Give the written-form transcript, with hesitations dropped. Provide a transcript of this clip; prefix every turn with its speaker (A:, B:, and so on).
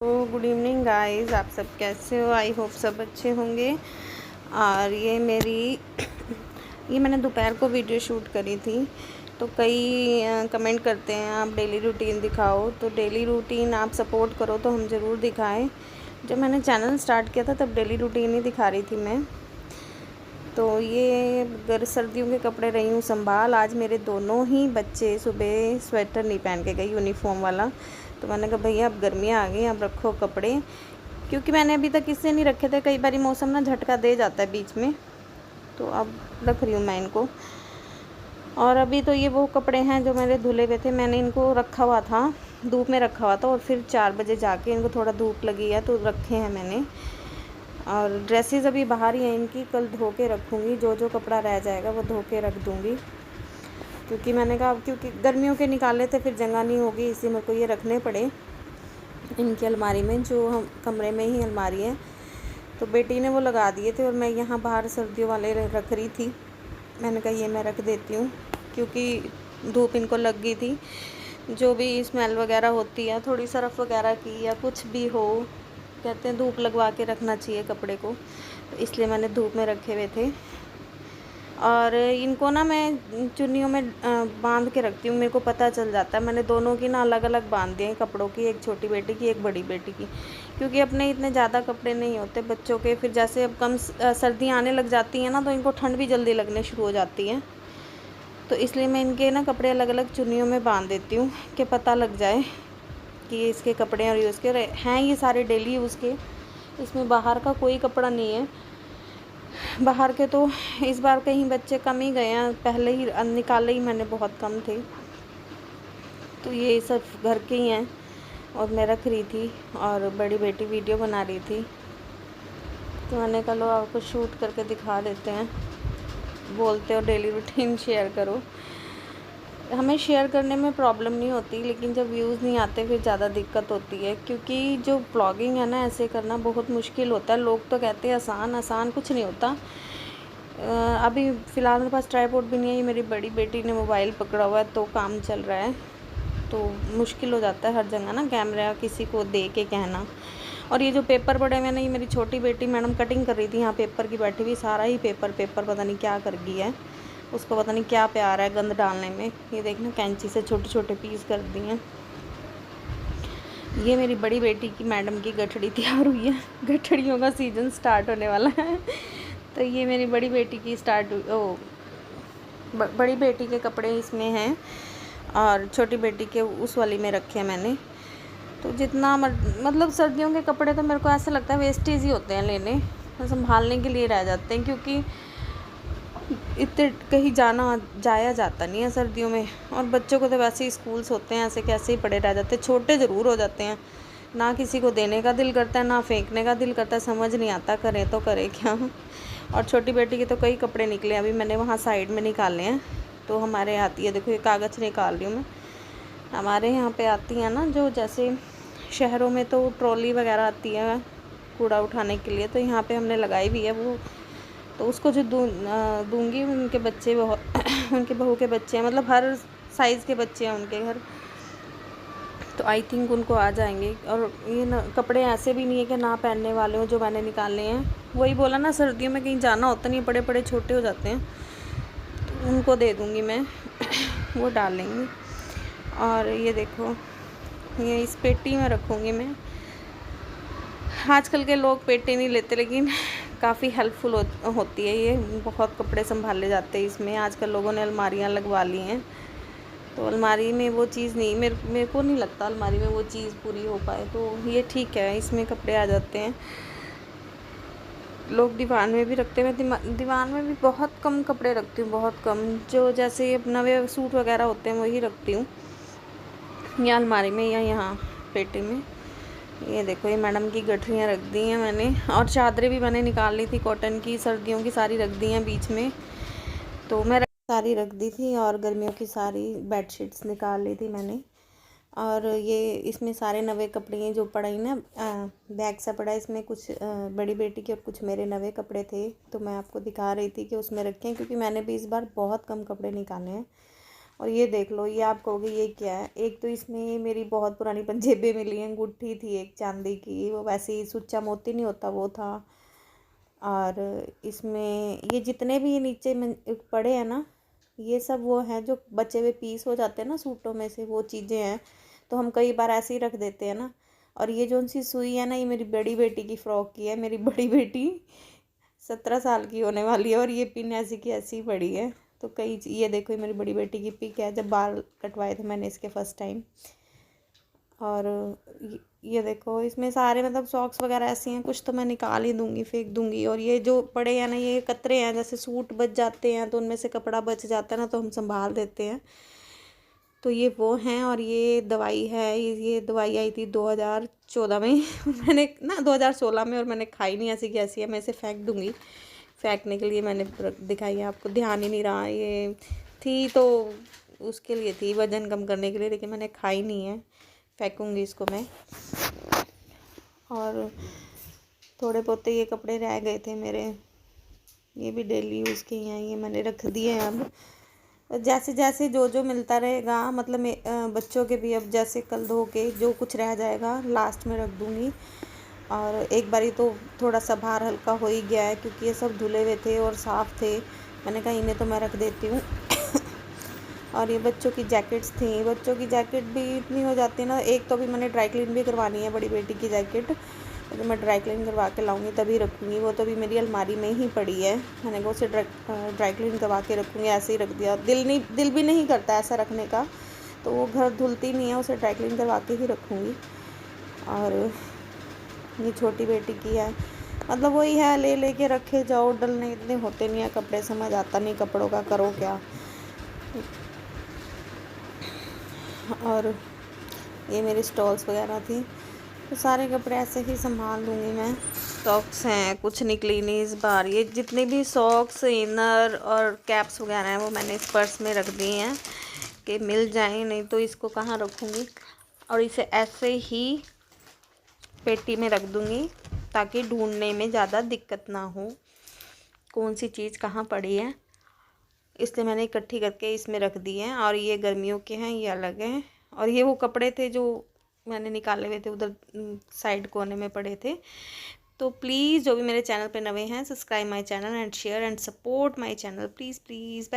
A: तो good evening guys, आप सब कैसे हो? आई होप सब अच्छे होंगे। और ये मैंने दोपहर को वीडियो शूट करी थी। तो कई कमेंट करते हैं आप डेली रूटीन दिखाओ, तो डेली रूटीन आप सपोर्ट करो तो हम ज़रूर दिखाएं। जब मैंने चैनल स्टार्ट किया था तब डेली रूटीन ही दिखा रही थी मैं। तो ये सर्दियों के कपड़े रही हूँ संभाल। आज मेरे दोनों ही बच्चे सुबह स्वेटर नहीं पहन के गए, यूनिफॉर्म वाला। तो मैंने कहा भैया अब गर्मियाँ आ गई, अब रखो कपड़े, क्योंकि मैंने अभी तक इससे नहीं रखे थे। कई बार मौसम ना झटका दे जाता है बीच में, तो अब रख रही हूँ मैं इनको। और अभी तो ये वो कपड़े हैं जो मेरे धुले हुए थे, मैंने इनको रखा हुआ था, धूप में रखा हुआ था, और फिर 4 बजे जाके इनको थोड़ा धूप लगी है तो रखे हैं मैंने। और ड्रेसेस अभी बाहर ही हैं इनकी, कल धो के रखूँगी। जो जो कपड़ा रह जाएगा वो धो के रख दूँगी, क्योंकि मैंने कहा क्योंकि गर्मियों के निकाले थे फिर जगह नहीं होगी, इसलिए मेरे को ये रखने पड़े इनकी अलमारी में। जो हम कमरे में ही अलमारी है, तो बेटी ने वो लगा दिए थे और मैं यहाँ बाहर सर्दियों वाले रख रही थी। मैंने कहा ये मैं रख देती हूँ, क्योंकि धूप इनको लग गई थी। जो भी स्मेल वगैरह होती है थोड़ी सरफ़ वगैरह की या कुछ भी हो, कहते हैं धूप लगवा के रखना चाहिए कपड़े को, तो इसलिए मैंने धूप में रखे हुए थे। और इनको ना मैं चुन्नियों में बांध के रखती हूँ, मेरे को पता चल जाता है। मैंने दोनों की ना अलग अलग बांध दिए हैं कपड़ों की, एक छोटी बेटी की एक बड़ी बेटी की, क्योंकि अपने इतने ज़्यादा कपड़े नहीं होते बच्चों के। फिर जैसे अब कम सर्दियाँ आने लग जाती हैं ना, तो इनको ठंड भी जल्दी लगने शुरू हो जाती है। तो इसलिए मैं इनके ना कपड़े अलग अलग चुन्नियों में बांध देती हूँ कि पता लग जाए कि ये इसके कपड़े और यूज़ के हैं। ये सारे डेली यूज़ के, इसमें बाहर का कोई कपड़ा नहीं है। बाहर के तो इस बार कहीं बच्चे कम ही गए हैं, पहले ही निकाले ही मैंने बहुत कम थे। तो ये सब घर के ही हैं और मैं रख रही थी, और बड़ी बेटी वीडियो बना रही थी, तो मैंने कहा लो आपको शूट करके दिखा देते हैं। बोलते हो डेली रूटीन शेयर करो, हमें शेयर करने में प्रॉब्लम नहीं होती, लेकिन जब व्यूज़ नहीं आते फिर ज़्यादा दिक्कत होती है। क्योंकि जो ब्लॉगिंग है ना, ऐसे करना बहुत मुश्किल होता है। लोग तो कहते हैं आसान आसान, कुछ नहीं होता। अभी फ़िलहाल मेरे पास ट्राइपॉड भी नहीं है, ये मेरी बड़ी बेटी ने मोबाइल पकड़ा हुआ है तो काम चल रहा है, तो मुश्किल हो जाता है हर जगह ना कैमरा किसी को दे के कहना। और ये जो पेपर पड़े हुए ना, ये मेरी छोटी बेटी मैडम कटिंग कर रही थी यहाँ पेपर की बैठी हुई, सारा ही पेपर पता नहीं क्या कर गई है, उसको पता नहीं क्या प्यार है गंद डालने में। ये देखना कैंची से छोटे छोटे पीस कर दिए हैं। ये मेरी बड़ी बेटी की मैडम की गठड़ी तैयार हुई है, गठड़ियों का सीज़न स्टार्ट होने वाला है। तो ये मेरी बड़ी बेटी की बड़ी बेटी के कपड़े इसमें हैं, और छोटी बेटी के उस वाली में रखे हैं मैंने। तो जितना मतलब सर्दियों के कपड़े तो मेरे को ऐसा लगता है वेस्टेज ही होते हैं लेने, संभालने के लिए रह जाते हैं, क्योंकि इतने कहीं जाया जाता नहीं है सर्दियों में। और बच्चों को तो वैसे ही स्कूल्स होते हैं, ऐसे कैसे ही पड़े रह जाते हैं, छोटे ज़रूर हो जाते हैं। ना किसी को देने का दिल करता है ना फेंकने का दिल करता है, समझ नहीं आता करें तो करें क्या। और छोटी बेटी के तो कई कपड़े निकले, अभी मैंने वहाँ साइड में निकाले हैं। तो हमारे आती है, देखो ये कागज़ निकाल रही हूँ मैं। हमारे यहाँ पे आती है ना, जो जैसे शहरों में तो ट्रॉली वगैरह आती है कूड़ा उठाने के लिए, तो यहाँ पे हमने लगाई भी है वो। तो उसको जो दूँगी, उनके बच्चे उनके बहू के बच्चे हैं, मतलब हर साइज़ के बच्चे हैं उनके घर, तो आई थिंक उनको आ जाएंगे। और ये ना कपड़े ऐसे भी नहीं है कि ना पहनने वाले हों जो मैंने निकाले हैं। वही बोला ना, सर्दियों में कहीं जाना होता नहीं, बड़े बड़े छोटे हो जाते हैं, तो उनको दे दूँगी मैं, वो डाल लेंगे। और ये देखो, ये इस पेटी में रखूँगी मैं। आजकल के लोग पेटी नहीं लेते, लेकिन काफ़ी हेल्पफुल होती है ये, बहुत कपड़े संभाले जाते हैं इसमें। आजकल लोगों ने अलमारियाँ लगवा ली हैं, तो अलमारी में वो चीज़ नहीं, मेरे को नहीं लगता अलमारी में वो चीज़ पूरी हो पाए, तो ये ठीक है, इसमें कपड़े आ जाते हैं। लोग दीवान में भी रखते हैं, मैं दीवान में भी बहुत कम कपड़े रखती हूँ, बहुत कम। जो जैसे नवे सूट वगैरह होते हैं वही रखती हूँ, या अलमारी में या यहाँ पेटी में। ये देखो, ये मैडम की गठरियाँ रख दी हैं मैंने, और चादरें भी मैंने निकाल ली थी कॉटन की, सर्दियों की सारी रख दी हैं बीच में। तो मैं सारी रख दी थी, और गर्मियों की सारी बेडशीट्स निकाल ली थी मैंने। और ये इसमें सारे नवे कपड़े हैं जो पड़े हैं ना, बैग सा पड़ा है, इसमें कुछ बड़ी बेटी के और कुछ मेरे नवे कपड़े थे, तो मैं आपको दिखा रही थी कि उसमें रखे हैं, क्योंकि मैंने भी इस बार बहुत कम कपड़े निकाले हैं। और ये देख लो, ये आप कहोगे ये क्या है। एक तो इसमें मेरी बहुत पुरानी पंजेबें मिली हैं, अंगूठी थी एक चांदी की, वो वैसे ही सुच्चा मोती नहीं होता वो था। और इसमें ये जितने भी ये नीचे में पड़े हैं ना, ये सब वो हैं जो बचे हुए पीस हो जाते हैं ना सूटों में से, वो चीज़ें हैं। तो हम कई बार ऐसे ही रख देते हैं ना। और ये जो सी सुई है ना, ये मेरी बड़ी बेटी की फ़्रॉक की है। मेरी बड़ी बेटी 17 साल की होने वाली है और ये पिन ऐसी की ऐसी पड़ी है। तो ये देखो, ये मेरी बड़ी बेटी की पिक है जब बाल कटवाए थे मैंने इसके फ़र्स्ट टाइम। और ये देखो, इसमें सारे मतलब सॉक्स वगैरह ऐसी हैं, कुछ तो मैं निकाल ही दूँगी, फेंक दूँगी। और ये जो पड़े हैं ना, ये कतरे हैं, जैसे सूट बच जाते हैं तो उनमें से कपड़ा बच जाता है ना, तो हम संभाल देते हैं। तो ये वो हैं। और ये दवाई है, ये दवाई आई थी 2014 में मैंने ना 2016 में, और मैंने खाई नहीं, ऐसी की ऐसी है। मैं इसे फेंक दूँगी, फेंकने के लिए मैंने दिखाई है आपको, ध्यान ही नहीं रहा। ये थी तो उसके लिए थी, वज़न कम करने के लिए, लेकिन मैंने खाई नहीं है, फेंकूँगी इसको मैं। और थोड़े बहुत ये कपड़े रह गए थे मेरे, ये भी डेली यूज़ के हैं, ये मैंने रख दिए हैं। अब जैसे जैसे जो जो मिलता रहेगा, मतलब बच्चों के भी अब जैसे कल धो के जो कुछ रह जाएगा लास्ट में रख दूँगी। और एक बारी तो थोड़ा सा भार हल्का हो ही गया है, क्योंकि ये सब धुले हुए थे और साफ़ थे। मैंने कहा इन्हें तो मैं रख देती हूँ और ये बच्चों की जैकेट्स थी, बच्चों की जैकेट भी इतनी हो जाती है ना। एक तो अभी मैंने ड्राई क्लीन भी करवानी है बड़ी बेटी की जैकेट, तो मैं ड्राई क्लीन करवा के लाऊंगी तभी रखूँगी। वो तो अभी मेरी अलमारी में ही पड़ी है, मैंने वो उसे ड्राई क्लीन करवा के रखूँगी। ऐसे ही रख दिया, दिल भी नहीं करता ऐसा रखने का, तो वो घर धुलती नहीं है, उसे ड्राई क्लीन करवा के ही रखूँगी। और ये छोटी बेटी की है, मतलब वही है, ले के रखे जाओ, डलने इतने होते नहीं है कपड़े, समझ आता नहीं कपड़ों का, करो क्या। और ये मेरी स्टॉल्स वगैरह थी, तो सारे कपड़े ऐसे ही संभाल लूँगी मैं। सॉक्स हैं, कुछ निकली नहीं इस बार। ये जितने भी सॉक्स, इनर और कैप्स वगैरह हैं वो मैंने इस पर्स में रख दिए हैं कि मिल जाए, नहीं तो इसको कहाँ रखूँगी। और इसे ऐसे ही पेटी में रख दूँगी ताकि ढूंढने में ज़्यादा दिक्कत ना हो कौन सी चीज़ कहाँ पड़ी है, इसलिए मैंने इकट्ठी करके इसमें रख दी हैं। और ये गर्मियों के हैं, ये अलग हैं। और ये वो कपड़े थे जो मैंने निकाले हुए थे, उधर साइड कोने में पड़े थे। तो प्लीज़ जो भी मेरे चैनल पे नए हैं, subscribe my channel and share and support my channel, please please.